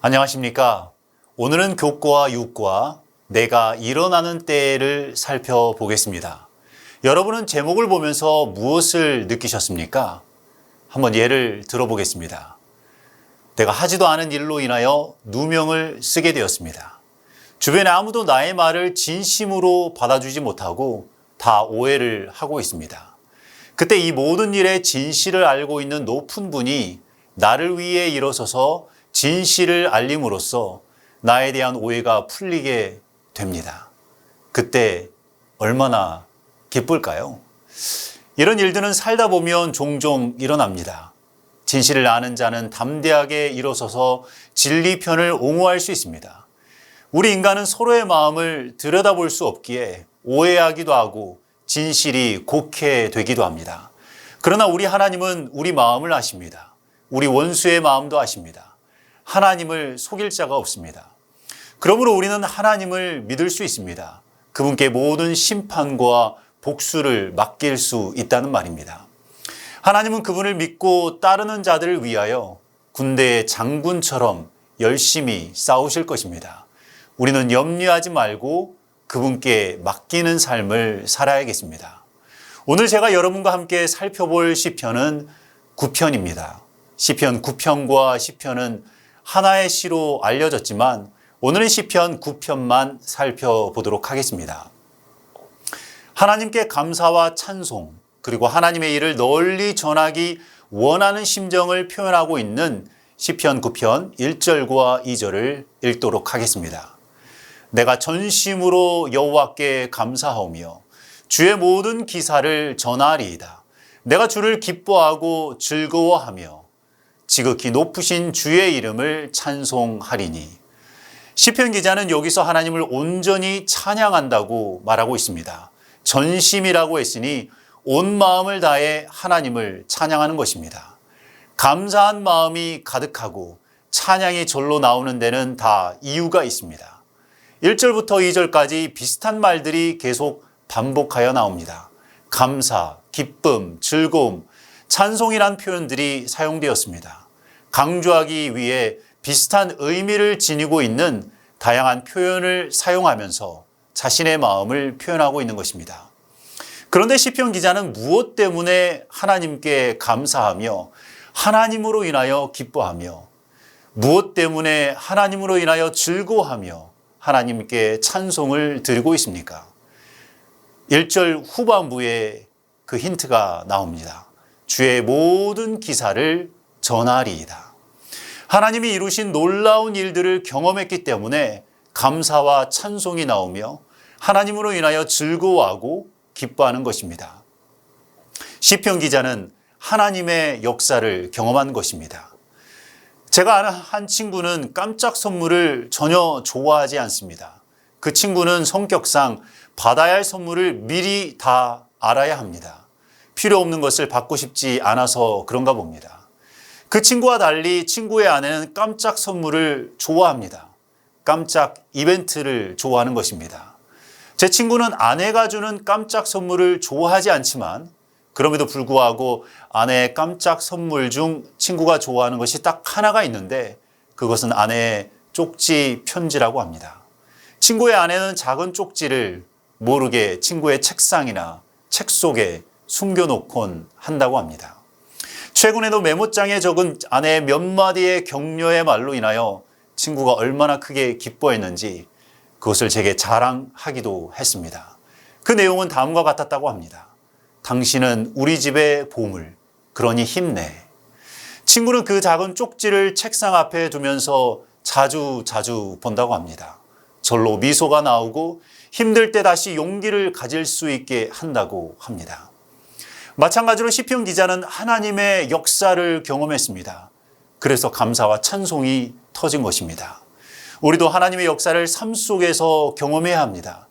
안녕하십니까? 오늘은 교과와 육과 내가 일어나는 때를 살펴보겠습니다. 여러분은 제목을 보면서 무엇을 느끼셨습니까? 한번 예를 들어보겠습니다. 내가 하지도 않은 일로 인하여 누명을 쓰게 되었습니다. 주변에 아무도 나의 말을 진심으로 받아주지 못하고 다 오해를 하고 있습니다. 그때 이 모든 일의 진실을 알고 있는 높은 분이 나를 위해 일어서서 진실을 알림으로써 나에 대한 오해가 풀리게 됩니다. 그때 얼마나 기쁠까요? 이런 일들은 살다 보면 종종 일어납니다. 진실을 아는 자는 담대하게 일어서서 진리 편을 옹호할 수 있습니다. 우리 인간은 서로의 마음을 들여다볼 수 없기에 오해하기도 하고 진실이 곡해되기도 합니다. 그러나 우리 하나님은 우리 마음을 아십니다. 우리 원수의 마음도 아십니다. 하나님을 속일 자가 없습니다. 그러므로 우리는 하나님을 믿을 수 있습니다. 그분께 모든 심판과 복수를 맡길 수 있다는 말입니다. 하나님은 그분을 믿고 따르는 자들을 위하여 군대의 장군처럼 열심히 싸우실 것입니다. 우리는 염려하지 말고 그분께 맡기는 삶을 살아야겠습니다. 오늘 제가 여러분과 함께 살펴볼 시편은 9편입니다. 시편 9편과 시편은 하나의 시로 알려졌지만 오늘은 시편 9편만 살펴보도록 하겠습니다. 하나님께 감사와 찬송 그리고 하나님의 일을 널리 전하기 원하는 심정을 표현하고 있는 시편 9편 1절과 2절을 읽도록 하겠습니다. 내가 전심으로 여호와께 감사하오며 주의 모든 기사를 전하리이다. 내가 주를 기뻐하고 즐거워하며 지극히 높으신 주의 이름을 찬송하리니. 시편 기자는 여기서 하나님을 온전히 찬양한다고 말하고 있습니다. 전심이라고 했으니 온 마음을 다해 하나님을 찬양하는 것입니다. 감사한 마음이 가득하고 찬양이 절로 나오는 데는 다 이유가 있습니다. 1절부터 2절까지 비슷한 말들이 계속 반복하여 나옵니다. 감사, 기쁨, 즐거움, 찬송이란 표현들이 사용되었습니다. 강조하기 위해 비슷한 의미를 지니고 있는 다양한 표현을 사용하면서 자신의 마음을 표현하고 있는 것입니다. 그런데 시편 기자는 무엇 때문에 하나님께 감사하며 하나님으로 인하여 기뻐하며 무엇 때문에 하나님으로 인하여 즐거워하며 하나님께 찬송을 드리고 있습니까? 1절 후반부에 그 힌트가 나옵니다. 주의 모든 기사를 전하리이다. 하나님이 이루신 놀라운 일들을 경험했기 때문에 감사와 찬송이 나오며 하나님으로 인하여 즐거워하고 기뻐하는 것입니다. 시편 기자는 하나님의 역사를 경험한 것입니다. 제가 아는 한 친구는 깜짝 선물을 전혀 좋아하지 않습니다. 그 친구는 성격상 받아야 할 선물을 미리 다 알아야 합니다. 필요 없는 것을 받고 싶지 않아서 그런가 봅니다. 그 친구와 달리 친구의 아내는 깜짝 선물을 좋아합니다. 깜짝 이벤트를 좋아하는 것입니다. 제 친구는 아내가 주는 깜짝 선물을 좋아하지 않지만 그럼에도 불구하고 아내의 깜짝 선물 중 친구가 좋아하는 것이 딱 하나가 있는데 그것은 아내의 쪽지 편지라고 합니다. 친구의 아내는 작은 쪽지를 모르게 친구의 책상이나 책 속에 숨겨놓곤 한다고 합니다. 최근에도 메모장에 적은 아내의 몇 마디의 격려의 말로 인하여 친구가 얼마나 크게 기뻐했는지 그것을 제게 자랑하기도 했습니다. 그 내용은 다음과 같았다고 합니다. 당신은 우리 집의 보물, 그러니 힘내. 친구는 그 작은 쪽지를 책상 앞에 두면서 자주 본다고 합니다. 절로 미소가 나오고 힘들 때 다시 용기를 가질 수 있게 한다고 합니다. 마찬가지로 시편 기자는 하나님의 역사를 경험했습니다. 그래서 감사와 찬송이 터진 것입니다. 우리도 하나님의 역사를 삶 속에서 경험해야 합니다.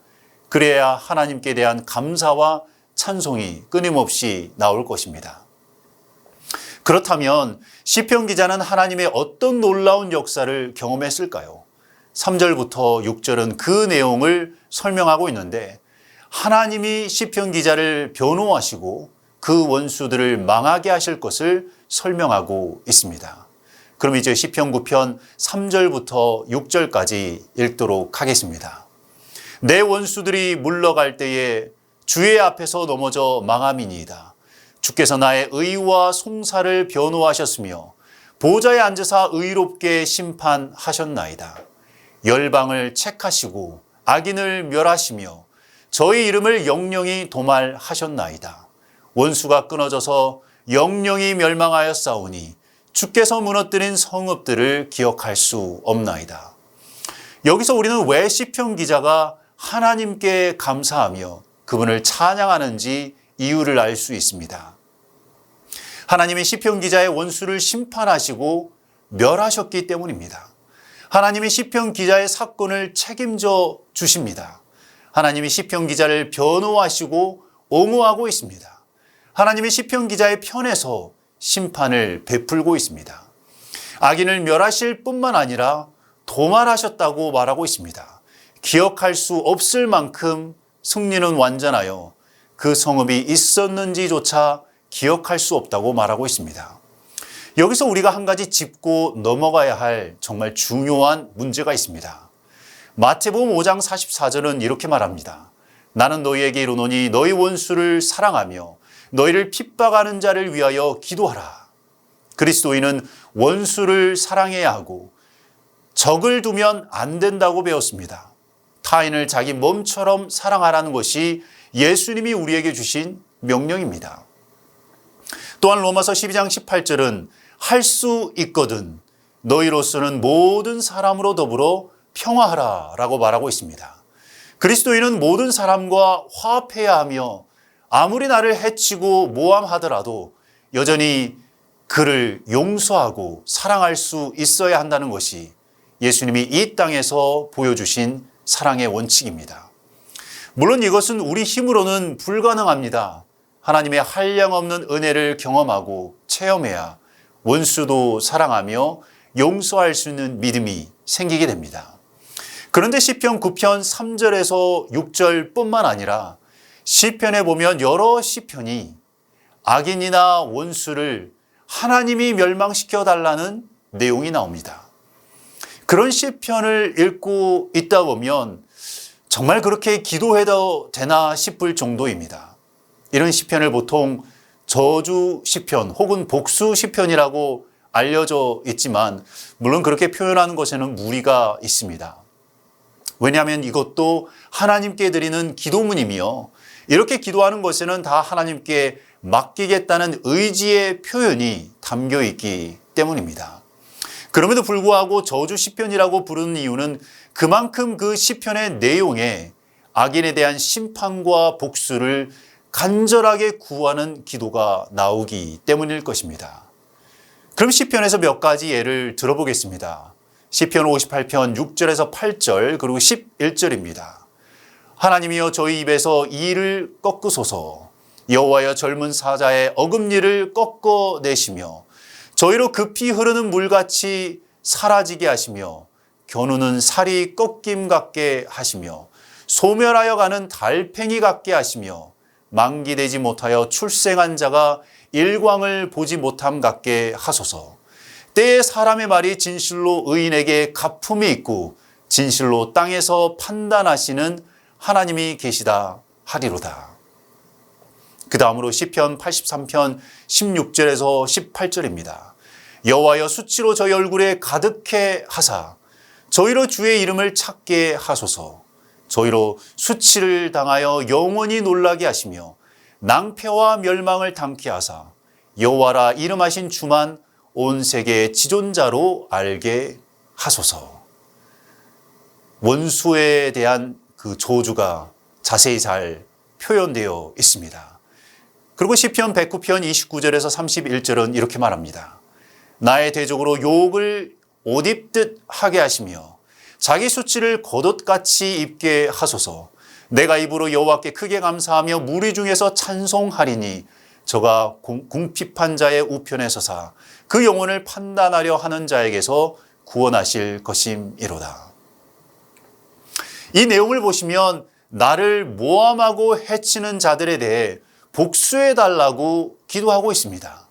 그래야 하나님께 대한 감사와 찬송이 끊임없이 나올 것입니다. 그렇다면 시편 기자는 하나님의 어떤 놀라운 역사를 경험했을까요? 3절부터 6절은 그 내용을 설명하고 있는데 하나님이 시편 기자를 변호하시고 그 원수들을 망하게 하실 것을 설명하고 있습니다. 그럼 이제 시편 9편 3절부터 6절까지 읽도록 하겠습니다. 내 원수들이 물러갈 때에 주의 앞에서 넘어져 망함이니이다. 주께서 나의 의와 송사를 변호하셨으며 보좌에 앉으사 의롭게 심판하셨나이다. 열방을 책하시고 악인을 멸하시며 저희 이름을 영영히 도말하셨나이다. 원수가 끊어져서 영영히 멸망하였사오니 주께서 무너뜨린 성읍들을 기억할 수 없나이다. 여기서 우리는 왜 시편 기자가 하나님께 감사하며 그분을 찬양하는지 이유를 알 수 있습니다. 하나님이 시편 기자의 원수를 심판하시고 멸하셨기 때문입니다. 하나님이 시편 기자의 사건을 책임져 주십니다. 하나님이 시편 기자를 변호하시고 옹호하고 있습니다. 하나님이 시편 기자의 편에서 심판을 베풀고 있습니다. 악인을 멸하실 뿐만 아니라 도말하셨다고 말하고 있습니다. 기억할 수 없을 만큼 승리는 완전하여 그 성읍이 있었는지조차 기억할 수 없다고 말하고 있습니다. 여기서 우리가 한 가지 짚고 넘어가야 할 정말 중요한 문제가 있습니다. 마태복음 5장 44절은 이렇게 말합니다. 나는 너희에게 이르노니 너희 원수를 사랑하며 너희를 핍박하는 자를 위하여 기도하라. 그리스도인은 원수를 사랑해야 하고 적을 두면 안 된다고 배웠습니다. 타인을 자기 몸처럼 사랑하라는 것이 예수님이 우리에게 주신 명령입니다. 또한 로마서 12장 18절은 할 수 있거든 너희로서는 모든 사람으로 더불어 평화하라 라고 말하고 있습니다. 그리스도인은 모든 사람과 화합해야 하며 아무리 나를 해치고 모함하더라도 여전히 그를 용서하고 사랑할 수 있어야 한다는 것이 예수님이 이 땅에서 보여주신 사랑의 원칙입니다. 물론 이것은 우리 힘으로는 불가능합니다. 하나님의 한량없는 은혜를 경험하고 체험해야 원수도 사랑하며 용서할 수 있는 믿음이 생기게 됩니다. 그런데 시편 9편 3절에서 6절뿐만 아니라 시편에 보면 여러 시편이 악인이나 원수를 하나님이 멸망시켜 달라는 내용이 나옵니다. 그런 시편을 읽고 있다 보면 정말 그렇게 기도해도 되나 싶을 정도입니다. 이런 시편을 보통 저주 시편 혹은 복수 시편이라고 알려져 있지만 물론 그렇게 표현하는 것에는 무리가 있습니다. 왜냐하면 이것도 하나님께 드리는 기도문이며 이렇게 기도하는 것에는 다 하나님께 맡기겠다는 의지의 표현이 담겨 있기 때문입니다. 그럼에도 불구하고 저주 시편이라고 부르는 이유는 그만큼 그 시편의 내용에 악인에 대한 심판과 복수를 간절하게 구하는 기도가 나오기 때문일 것입니다. 그럼 시편에서 몇 가지 예를 들어보겠습니다. 시편 58편 6절에서 8절 그리고 11절입니다. 하나님이여 저희 입에서 이를 꺾으소서. 여호와여 젊은 사자의 어금니를 꺾어내시며 저희로 급히 흐르는 물같이 사라지게 하시며 겨누는 살이 꺾임 같게 하시며 소멸하여 가는 달팽이 같게 하시며 만기되지 못하여 출생한 자가 일광을 보지 못함 같게 하소서. 때에 사람의 말이 진실로 의인에게 가품이 있고 진실로 땅에서 판단하시는 하나님이 계시다 하리로다. 그 다음으로 시편 83편 16절에서 18절입니다. 여호와여 수치로 저희 얼굴에 가득해 하사 저희로 주의 이름을 찾게 하소서. 저희로 수치를 당하여 영원히 놀라게 하시며 낭패와 멸망을 당케 하사 여호와라 이름하신 주만 온 세계의 지존자로 알게 하소서. 원수에 대한 그 저주가 자세히 잘 표현되어 있습니다. 그리고 시편 109편 29절에서 31절은 이렇게 말합니다. 나의 대적으로 욕을 옷 입듯 하게 하시며 자기 수치를 겉옷같이 입게 하소서. 내가 입으로 여호와께 크게 감사하며 무리 중에서 찬송하리니 저가 궁핍한 자의 우편에 서사 그 영혼을 판단하려 하는 자에게서 구원하실 것임이로다. 이 내용을 보시면 나를 모함하고 해치는 자들에 대해 복수해 달라고 기도하고 있습니다.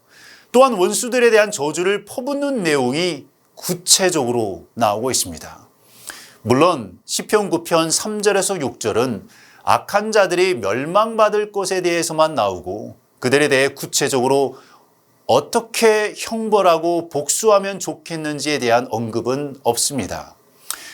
또한 원수들에 대한 저주를 퍼붓는 내용이 구체적으로 나오고 있습니다. 물론 시편 9편 3절에서 6절은 악한 자들이 멸망받을 것에 대해서만 나오고 그들에 대해 구체적으로 어떻게 형벌하고 복수하면 좋겠는지에 대한 언급은 없습니다.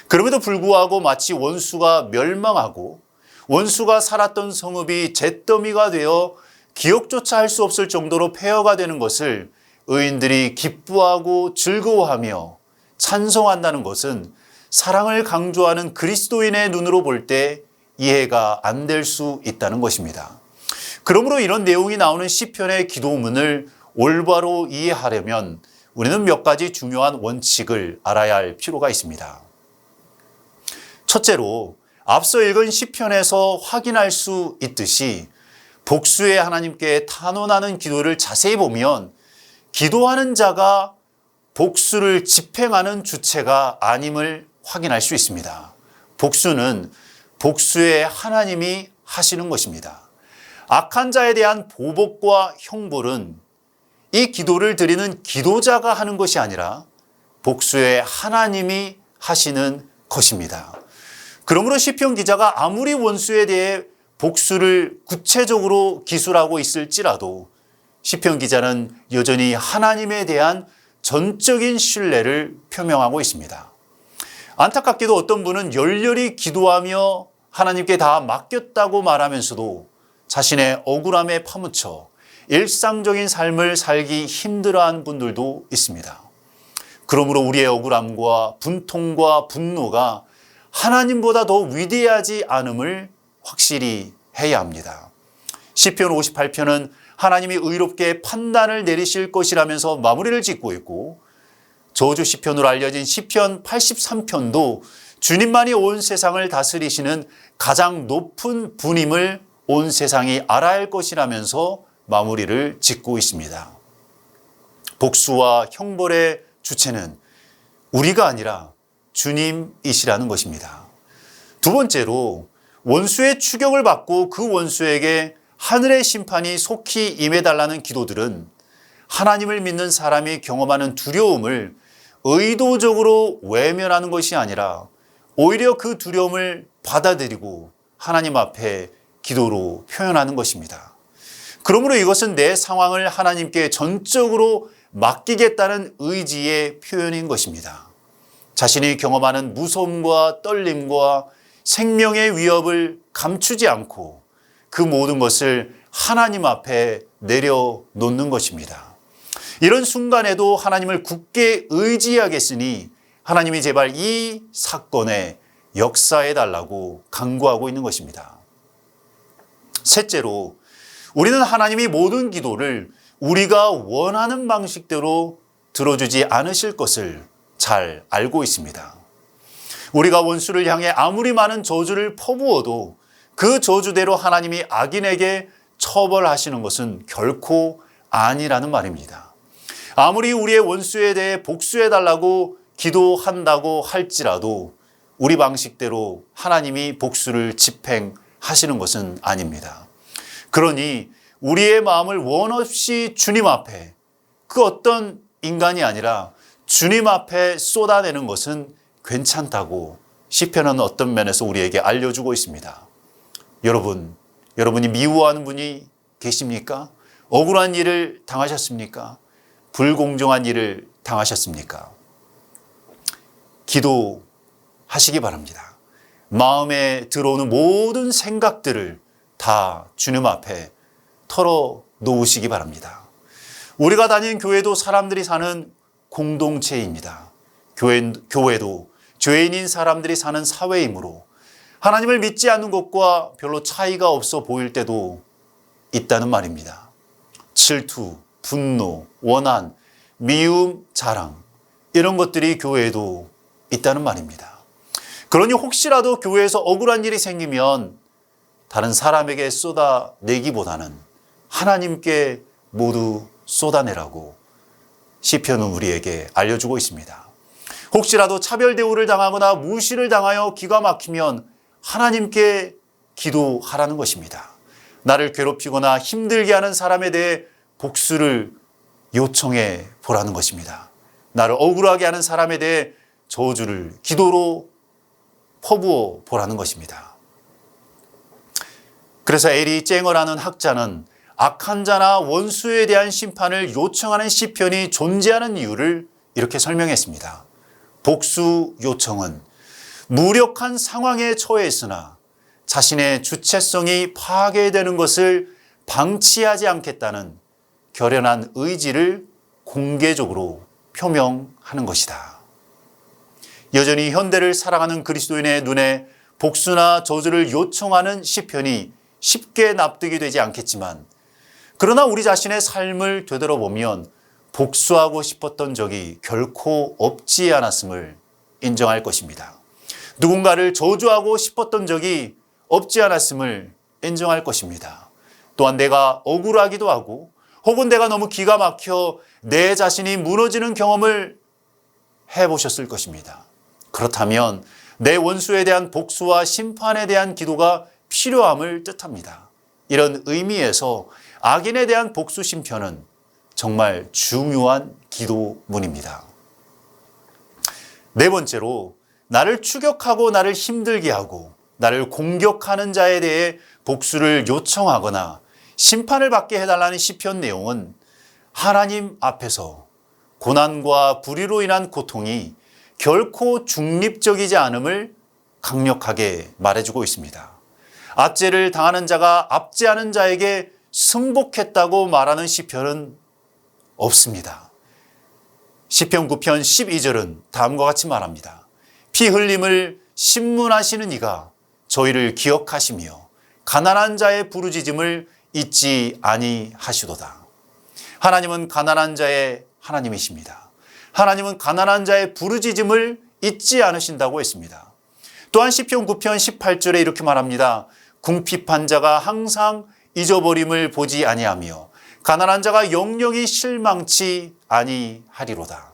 그럼에도 불구하고 마치 원수가 멸망하고 원수가 살았던 성읍이 잿더미가 되어 기억조차 할 수 없을 정도로 폐허가 되는 것을 의인들이 기뻐하고 즐거워하며 찬송한다는 것은 사랑을 강조하는 그리스도인의 눈으로 볼 때 이해가 안 될 수 있다는 것입니다. 그러므로 이런 내용이 나오는 시편의 기도문을 올바로 이해하려면 우리는 몇 가지 중요한 원칙을 알아야 할 필요가 있습니다. 첫째로 앞서 읽은 시편에서 확인할 수 있듯이 복수의 하나님께 탄원하는 기도를 자세히 보면 기도하는 자가 복수를 집행하는 주체가 아님을 확인할 수 있습니다. 복수는 복수의 하나님이 하시는 것입니다. 악한 자에 대한 보복과 형벌은 이 기도를 드리는 기도자가 하는 것이 아니라 복수의 하나님이 하시는 것입니다. 그러므로 시편 기자가 아무리 원수에 대해 복수를 구체적으로 기술하고 있을지라도 시편 기자는 여전히 하나님에 대한 전적인 신뢰를 표명하고 있습니다. 안타깝게도 어떤 분은 열렬히 기도하며 하나님께 다 맡겼다고 말하면서도 자신의 억울함에 파묻혀 일상적인 삶을 살기 힘들어하는 분들도 있습니다. 그러므로 우리의 억울함과 분통과 분노가 하나님보다 더 위대하지 않음을 확실히 해야 합니다. 시편 58편은 하나님이 의롭게 판단을 내리실 것이라면서 마무리를 짓고 있고 저주 시편으로 알려진 시편 83편도 주님만이 온 세상을 다스리시는 가장 높은 분임을 온 세상이 알아야 할 것이라면서 마무리를 짓고 있습니다. 복수와 형벌의 주체는 우리가 아니라 주님이시라는 것입니다. 두 번째로 원수의 추격을 받고 그 원수에게 하늘의 심판이 속히 임해달라는 기도들은 하나님을 믿는 사람이 경험하는 두려움을 의도적으로 외면하는 것이 아니라 오히려 그 두려움을 받아들이고 하나님 앞에 기도로 표현하는 것입니다. 그러므로 이것은 내 상황을 하나님께 전적으로 맡기겠다는 의지의 표현인 것입니다. 자신이 경험하는 무서움과 떨림과 생명의 위협을 감추지 않고 그 모든 것을 하나님 앞에 내려놓는 것입니다. 이런 순간에도 하나님을 굳게 의지하겠으니 하나님이 제발 이 사건에 역사해 달라고 간구하고 있는 것입니다. 셋째로 우리는 하나님이 모든 기도를 우리가 원하는 방식대로 들어주지 않으실 것을 잘 알고 있습니다. 우리가 원수를 향해 아무리 많은 저주를 퍼부어도 그 저주대로 하나님이 악인에게 처벌하시는 것은 결코 아니라는 말입니다. 아무리 우리의 원수에 대해 복수해달라고 기도한다고 할지라도 우리 방식대로 하나님이 복수를 집행하시는 것은 아닙니다. 그러니 우리의 마음을 원 없이 주님 앞에 그 어떤 인간이 아니라 주님 앞에 쏟아내는 것은 괜찮다고 시편은 어떤 면에서 우리에게 알려주고 있습니다. 여러분이 미워하는 분이 계십니까? 억울한 일을 당하셨습니까? 불공정한 일을 당하셨습니까? 기도하시기 바랍니다. 마음에 들어오는 모든 생각들을 다 주님 앞에 털어 놓으시기 바랍니다. 우리가 다니는 교회도 사람들이 사는 공동체입니다. 교회도 죄인인 사람들이 사는 사회이므로 하나님을 믿지 않는 것과 별로 차이가 없어 보일 때도 있다는 말입니다. 질투, 분노, 원한, 미움, 자랑 이런 것들이 교회에도 있다는 말입니다. 그러니 혹시라도 교회에서 억울한 일이 생기면 다른 사람에게 쏟아내기보다는 하나님께 모두 쏟아내라고 시편은 우리에게 알려주고 있습니다. 혹시라도 차별 대우를 당하거나 무시를 당하여 기가 막히면 하나님께 기도하라는 것입니다. 나를 괴롭히거나 힘들게 하는 사람에 대해 복수를 요청해 보라는 것입니다. 나를 억울하게 하는 사람에 대해 저주를 기도로 퍼부어 보라는 것입니다. 그래서 엘이 쨍어라는 학자는 악한 자나 원수에 대한 심판을 요청하는 시편이 존재하는 이유를 이렇게 설명했습니다. 복수 요청은 무력한 상황에 처해 있으나 자신의 주체성이 파괴되는 것을 방치하지 않겠다는 결연한 의지를 공개적으로 표명하는 것이다. 여전히 현대를 살아가는 그리스도인의 눈에 복수나 저주를 요청하는 시편이 쉽게 납득이 되지 않겠지만, 그러나 우리 자신의 삶을 되돌아보면 복수하고 싶었던 적이 결코 없지 않았음을 인정할 것입니다. 누군가를 저주하고 싶었던 적이 없지 않았음을 인정할 것입니다. 또한 내가 억울하기도 하고 혹은 내가 너무 기가 막혀 내 자신이 무너지는 경험을 해보셨을 것입니다. 그렇다면 내 원수에 대한 복수와 심판에 대한 기도가 필요함을 뜻합니다. 이런 의미에서 악인에 대한 복수 심편은 정말 중요한 기도문입니다. 네 번째로, 나를 추격하고 나를 힘들게 하고 나를 공격하는 자에 대해 복수를 요청하거나 심판을 받게 해달라는 시편 내용은 하나님 앞에서 고난과 불의로 인한 고통이 결코 중립적이지 않음을 강력하게 말해주고 있습니다. 압제를 당하는 자가 압제하는 자에게 승복했다고 말하는 시편은 없습니다. 시편 9편 12절은 다음과 같이 말합니다. 피 흘림을 신문하시는 이가 저희를 기억하시며 가난한 자의 부르짖음을 잊지 아니하시도다. 하나님은 가난한 자의 하나님이십니다. 하나님은 가난한 자의 부르짖음을 잊지 않으신다고 했습니다. 또한 시편 9편 18절에 이렇게 말합니다. 궁핍한 자가 항상 잊어버림을 보지 아니하며 가난한 자가 영영이 실망치 아니하리로다.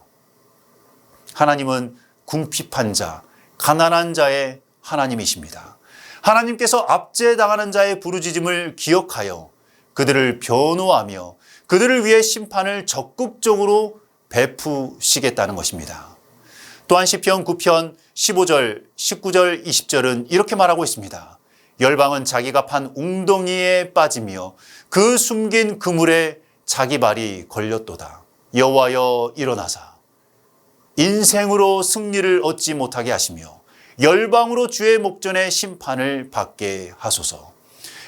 하나님은 궁핍한 자, 가난한 자의 하나님이십니다. 하나님께서 압제당하는 자의 부르짖음을 기억하여 그들을 변호하며 그들을 위해 심판을 적극적으로 베푸시겠다는 것입니다. 또한 시편 9편 15절, 19절, 20절은 이렇게 말하고 있습니다. 열방은 자기가 판 웅덩이에 빠지며 그 숨긴 그물에 자기 발이 걸렸도다. 여호와여 일어나사 인생으로 승리를 얻지 못하게 하시며 열방으로 주의 목전에 심판을 받게 하소서.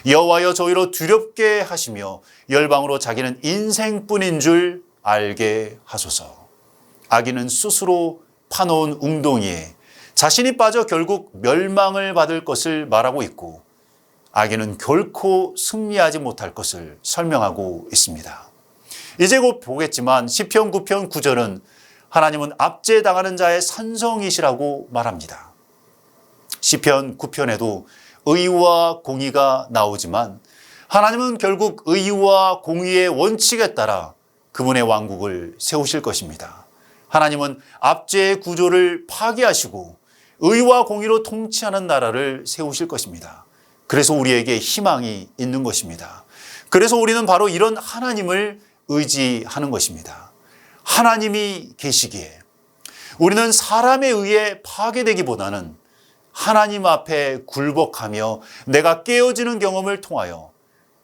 여호와여 저희로 두렵게 하시며 열방으로 자기는 인생뿐인 줄 알게 하소서. 악인은 스스로 파놓은 웅덩이에 자신이 빠져 결국 멸망을 받을 것을 말하고 있고, 악인은 결코 승리하지 못할 것을 설명하고 있습니다. 이제 곧 보겠지만 시편 9편 9절은 하나님은 압제당하는 자의 산성이시라고 말합니다. 시편 9편에도 의와 공의가 나오지만 하나님은 결국 의와 공의의 원칙에 따라 그분의 왕국을 세우실 것입니다. 하나님은 압제의 구조를 파괴하시고 의와 공의로 통치하는 나라를 세우실 것입니다. 그래서 우리에게 희망이 있는 것입니다. 그래서 우리는 바로 이런 하나님을 의지하는 것입니다. 하나님이 계시기에 우리는 사람에 의해 파괴되기보다는 하나님 앞에 굴복하며 내가 깨어지는 경험을 통하여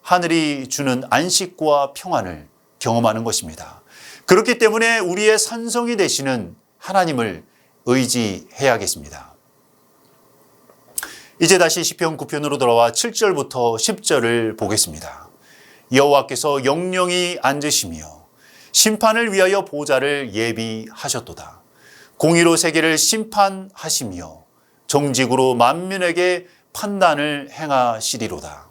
하늘이 주는 안식과 평안을 경험하는 것입니다. 그렇기 때문에 우리의 산성이 되시는 하나님을 의지해야겠습니다. 이제 다시 시편 9편으로 돌아와 7절부터 10절을 보겠습니다. 여호와께서 영영히 앉으시며 심판을 위하여 보좌를 예비하셨도다. 공의로 세계를 심판하시며 정직으로 만민에게 판단을 행하시리로다.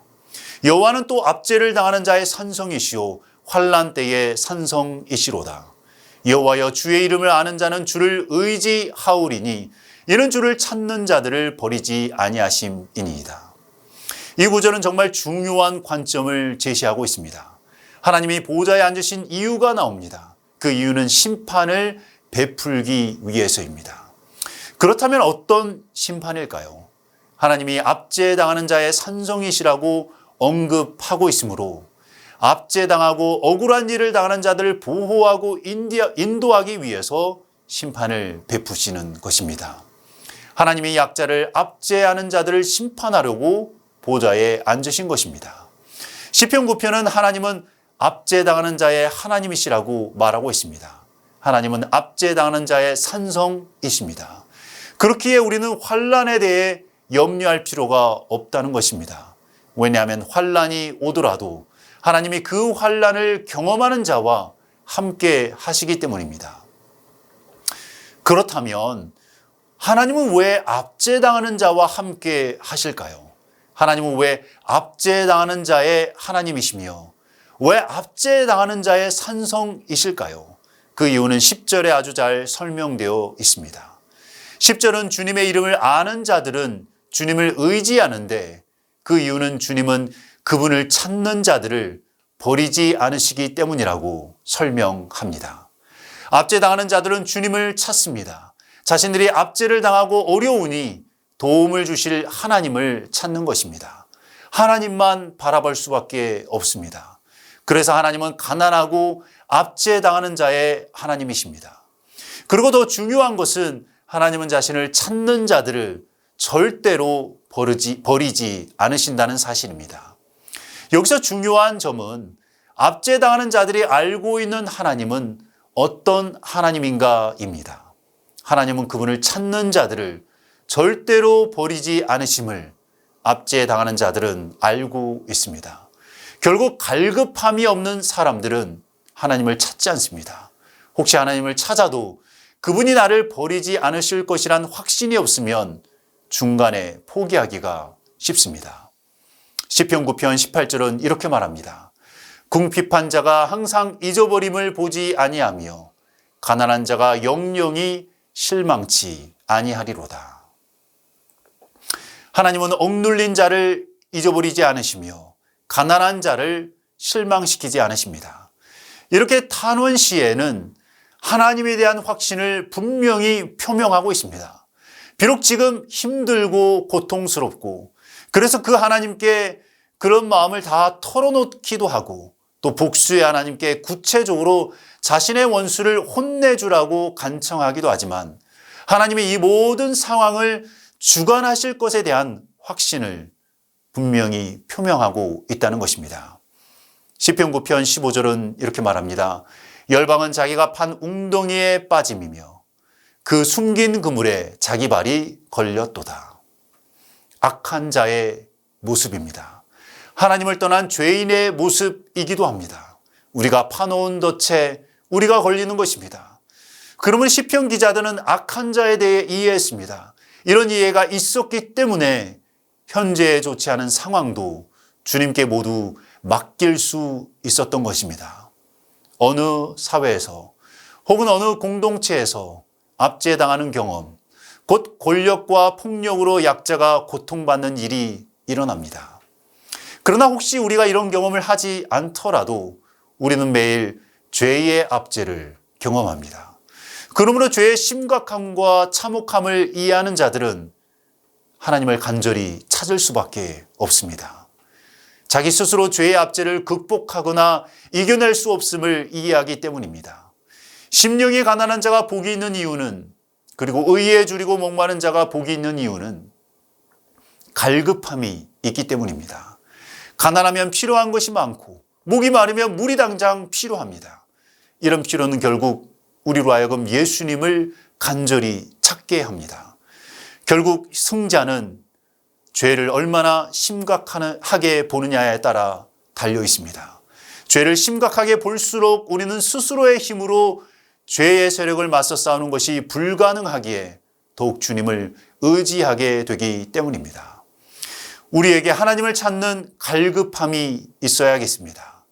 여호와는 또 압제를 당하는 자의 산성이시오 환난 때의 산성이시로다. 여호와여 주의 이름을 아는 자는 주를 의지하오리니 이는 주를 찾는 자들을 버리지 아니하심이니이다. 이 구절은 정말 중요한 관점을 제시하고 있습니다. 하나님이 보좌에 앉으신 이유가 나옵니다. 그 이유는 심판을 베풀기 위해서입니다. 그렇다면 어떤 심판일까요? 하나님이 압제당하는 자의 산성이시라고 언급하고 있으므로 압제당하고 억울한 일을 당하는 자들을 보호하고 인도하기 위해서 심판을 베푸시는 것입니다. 하나님이 약자를 압제하는 자들을 심판하려고 보좌에 앉으신 것입니다. 시편 9편은 하나님은 압제당하는 자의 하나님이시라고 말하고 있습니다. 하나님은 압제당하는 자의 산성이십니다. 그렇기에 우리는 환난에 대해 염려할 필요가 없다는 것입니다. 왜냐하면 환난이 오더라도 하나님이 그 환난을 경험하는 자와 함께 하시기 때문입니다. 그렇다면 하나님은 왜 압제당하는 자와 함께 하실까요? 하나님은 왜 압제당하는 자의 하나님이시며 왜 압제당하는 자의 산성이실까요? 그 이유는 10절에 아주 잘 설명되어 있습니다. 10절은 주님의 이름을 아는 자들은 주님을 의지하는데 그 이유는 주님은 그분을 찾는 자들을 버리지 않으시기 때문이라고 설명합니다. 압제당하는 자들은 주님을 찾습니다. 자신들이 압제를 당하고 어려우니 도움을 주실 하나님을 찾는 것입니다. 하나님만 바라볼 수밖에 없습니다. 그래서 하나님은 가난하고 압제당하는 자의 하나님이십니다. 그리고 더 중요한 것은 하나님은 자신을 찾는 자들을 절대로 버리지 않으신다는 사실입니다. 여기서 중요한 점은 압제당하는 자들이 알고 있는 하나님은 어떤 하나님인가입니다. 하나님은 그분을 찾는 자들을 절대로 버리지 않으심을 압제당하는 자들은 알고 있습니다. 결국 갈급함이 없는 사람들은 하나님을 찾지 않습니다. 혹시 하나님을 찾아도 그분이 나를 버리지 않으실 것이란 확신이 없으면 중간에 포기하기가 쉽습니다. 시편 9편 18절은 이렇게 말합니다. 궁핍한 자가 항상 잊어버림을 보지 아니하며 가난한 자가 영영이 실망치 아니하리로다. 하나님은 억눌린 자를 잊어버리지 않으시며 가난한 자를 실망시키지 않으십니다. 이렇게 탄원 시에는 하나님에 대한 확신을 분명히 표명하고 있습니다. 비록 지금 힘들고 고통스럽고 그래서 그 하나님께 그런 마음을 다 털어놓기도 하고 또 복수의 하나님께 구체적으로 자신의 원수를 혼내주라고 간청하기도 하지만 하나님이 이 모든 상황을 주관하실 것에 대한 확신을 분명히 표명하고 있다는 것입니다. 시편 9편 15절은 이렇게 말합니다. 열방은 자기가 판 웅덩이에 빠짐이며 그 숨긴 그물에 자기 발이 걸렸도다. 악한 자의 모습입니다. 하나님을 떠난 죄인의 모습이기도 합니다. 우리가 파놓은 덫에 우리가 걸리는 것입니다. 그러면 시편 기자들은 악한 자에 대해 이해했습니다. 이런 이해가 있었기 때문에 현재 좋지 않은 상황도 주님께 모두 맡길 수 있었던 것입니다. 어느 사회에서 혹은 어느 공동체에서 압제당하는 경험, 곧 권력과 폭력으로 약자가 고통받는 일이 일어납니다. 그러나 혹시 우리가 이런 경험을 하지 않더라도 우리는 매일 죄의 압제를 경험합니다. 그러므로 죄의 심각함과 참혹함을 이해하는 자들은 하나님을 간절히 찾을 수밖에 없습니다. 자기 스스로 죄의 압제를 극복하거나 이겨낼 수 없음을 이해하기 때문입니다. 심령이 가난한 자가 복이 있는 이유는, 그리고 의에 줄이고 목마른 자가 복이 있는 이유는 갈급함이 있기 때문입니다. 가난하면 필요한 것이 많고 목이 마르면 물이 당장 필요합니다. 이런 필요는 결국 우리로 하여금 예수님을 간절히 찾게 합니다. 결국 승자는 죄를 얼마나 심각하게 보느냐에 따라 달려 있습니다. 죄를 심각하게 볼수록 우리는 스스로의 힘으로 죄의 세력을 맞서 싸우는 것이 불가능하기에 더욱 주님을 의지하게 되기 때문입니다. 우리에게 하나님을 찾는 갈급함이 있어야겠습니다.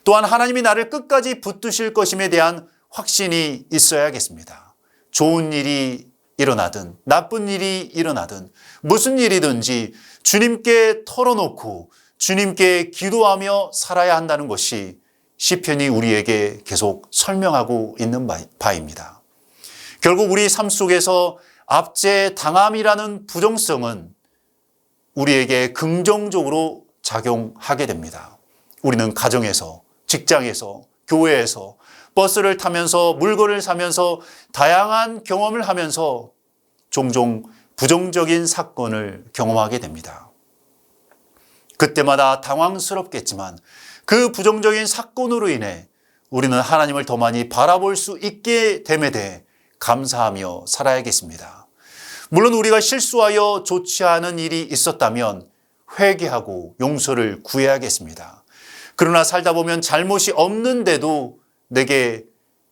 또한 하나님이 나를 끝까지 붙드실 것임에 대한 확신이 있어야겠습니다. 좋은 일이 일어나든 나쁜 일이 일어나든 무슨 일이든지 주님께 털어놓고 주님께 기도하며 살아야 한다는 것이 시편이 우리에게 계속 설명하고 있는 바입니다. 결국 우리 삶 속에서 압제당함이라는 부정성은 우리에게 긍정적으로 작용하게 됩니다. 우리는 가정에서, 직장에서, 교회에서, 버스를 타면서, 물건을 사면서, 다양한 경험을 하면서 종종 부정적인 사건을 경험하게 됩니다. 그때마다 당황스럽겠지만 그 부정적인 사건으로 인해 우리는 하나님을 더 많이 바라볼 수 있게 됨에 대해 감사하며 살아야겠습니다. 물론 우리가 실수하여 좋지 않은 일이 있었다면 회개하고 용서를 구해야겠습니다. 그러나 살다 보면 잘못이 없는데도 내게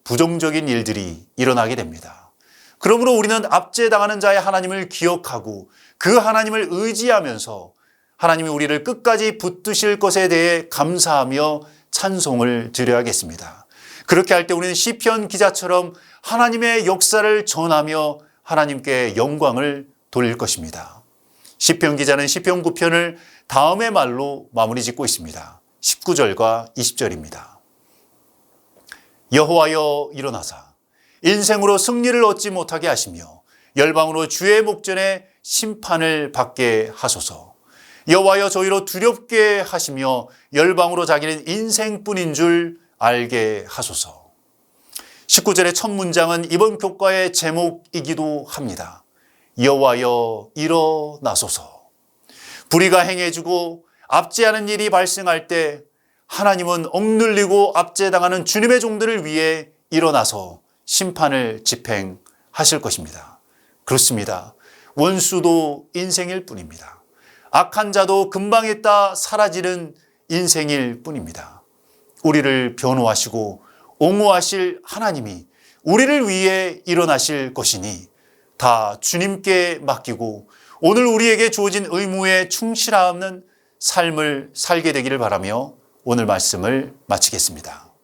부정적인 일들이 일어나게 됩니다. 그러므로 우리는 압제당하는 자의 하나님을 기억하고 그 하나님을 의지하면서 하나님이 우리를 끝까지 붙드실 것에 대해 감사하며 찬송을 드려야겠습니다. 그렇게 할 때 우리는 시편 기자처럼 하나님의 역사를 전하며 하나님께 영광을 돌릴 것입니다. 시편 기자는 시편 9편을 다음의 말로 마무리 짓고 있습니다. 19절과 20절입니다. 여호와여 일어나사 인생으로 승리를 얻지 못하게 하시며 열방으로 주의 목전에 심판을 받게 하소서. 여호와여 저희로 두렵게 하시며 열방으로 자기는 인생뿐인 줄 알게 하소서. 19절의 첫 문장은 이번 교과의 제목이기도 합니다. 여호와여 일어나소서. 불의가 행해지고 압제하는 일이 발생할 때 하나님은 억눌리고 압제당하는 주님의 종들을 위해 일어나서 심판을 집행하실 것입니다. 그렇습니다. 원수도 인생일 뿐입니다. 악한 자도 금방 있다 사라지는 인생일 뿐입니다. 우리를 변호하시고 옹호하실 하나님이 우리를 위해 일어나실 것이니 다 주님께 맡기고 오늘 우리에게 주어진 의무에 충실하는 삶을 살게 되기를 바라며 오늘 말씀을 마치겠습니다.